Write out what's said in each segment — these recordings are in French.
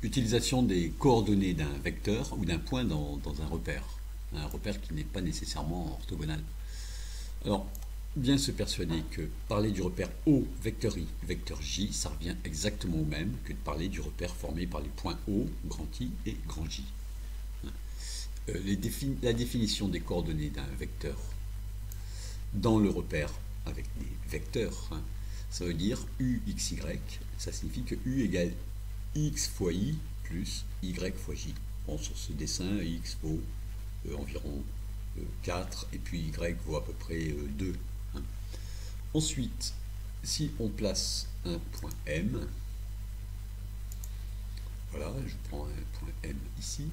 Utilisation des coordonnées d'un vecteur ou d'un point dans un repère qui n'est pas nécessairement orthogonal. Alors, bien se persuader que parler du repère O, vecteur I, vecteur J, ça revient exactement au même que de parler du repère formé par les points O, grand I et grand J. La définition des coordonnées d'un vecteur dans le repère avec des vecteurs, ça veut dire U, X, Y, ça signifie que U égale X fois I plus Y fois J. Bon, sur ce dessin, X vaut environ 4 et puis Y vaut à peu près 2. Ensuite, si on place un point M, voilà, je prends un point M ici,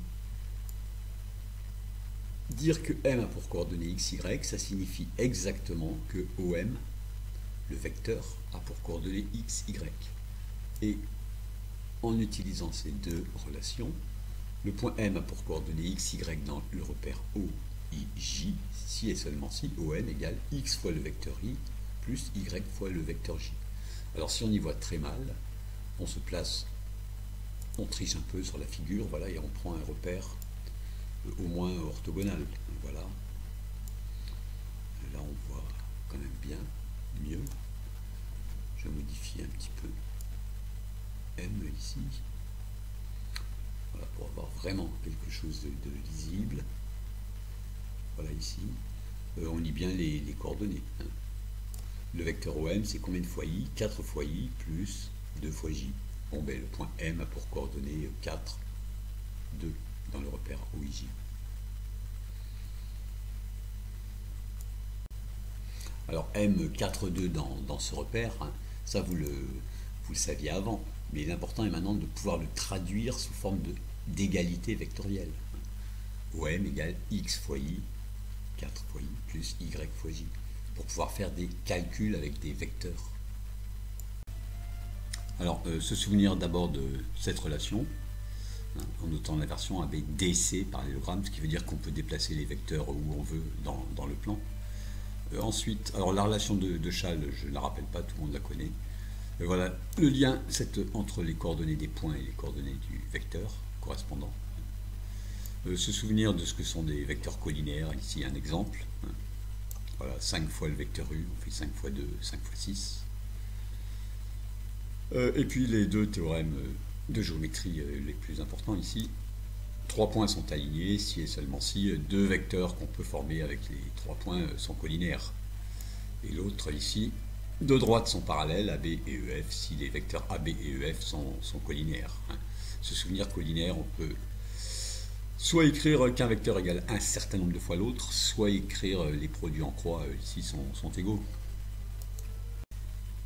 dire que M a pour coordonnées x, y, ça signifie exactement que OM, le vecteur, a pour coordonnées x, y. Et en utilisant ces deux relations, le point M a pour coordonnées x, y dans le repère O, I, J, si et seulement si OM égale x fois le vecteur I plus y fois le vecteur J. Alors si on y voit très mal, on se place, on triche un peu sur la figure, voilà, et on prend un repère au moins orthogonal. Voilà. Là on voit quand même bien mieux. Je modifie un petit peu M ici. Voilà, pour avoir vraiment quelque chose de lisible. Voilà ici. On lit bien les coordonnées. Le vecteur OM, c'est combien de fois I? 4 fois I plus 2 fois J. Bon, ben, le point M a pour coordonnées 4, 2 dans le repère OIJ. Alors M 4, 2 dans ce repère, ça vous le saviez avant, mais l'important est maintenant de pouvoir le traduire sous forme d'égalité vectorielle. OM égale X fois I, 4 fois I, plus Y fois J, pour pouvoir faire des calculs avec des vecteurs. Alors, se souvenir d'abord de cette relation, en notant l'inversion avec DC parallélogramme, ce qui veut dire qu'on peut déplacer les vecteurs où on veut dans le plan. Ensuite, alors la relation de Schall, je ne la rappelle pas, tout le monde la connaît. Voilà, le lien entre les coordonnées des points et les coordonnées du vecteur correspondant. Se souvenir de ce que sont des vecteurs collinaires, ici un exemple. Voilà, 5 fois le vecteur U, on fait 5 fois 2, 5 fois 6. Et puis les deux théorèmes de géométrie les plus importants ici. 3 points sont alignés si et seulement si 2 vecteurs qu'on peut former avec les 3 points sont collinaires. Et l'autre ici, 2 droites sont parallèles, AB et EF, si les vecteurs AB et EF sont collinaires. Se souvenir collinaire, on peut soit écrire qu'un vecteur égale un certain nombre de fois l'autre, soit écrire les produits en croix ici sont égaux.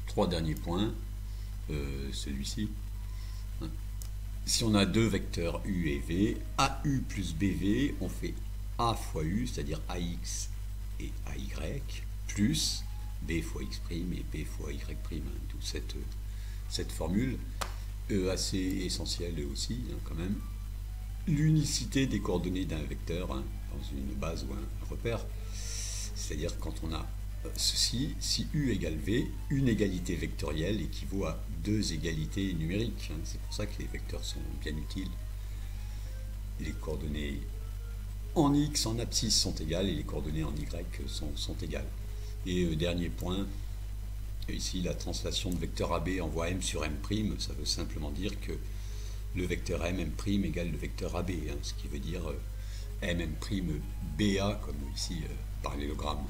3 derniers points, celui-ci. Si on a 2 vecteurs U et V, AU plus BV, on fait A fois U, c'est-à-dire AX et AY, plus B fois X' et B fois Y', d'où cette formule, assez essentielle aussi, quand même. L'unicité des coordonnées d'un vecteur dans une base ou un repère, c'est-à-dire quand on a ceci, si U égale V, une égalité vectorielle équivaut à 2 égalités numériques. C'est pour ça que les vecteurs sont bien utiles. Les coordonnées en X, en abscisse sont égales et les coordonnées en Y sont égales. Et dernier point, ici la translation de vecteur AB en voie M sur M', ça veut simplement dire que le vecteur M' égale le vecteur AB, ce qui veut dire M', BA, comme ici parallélogramme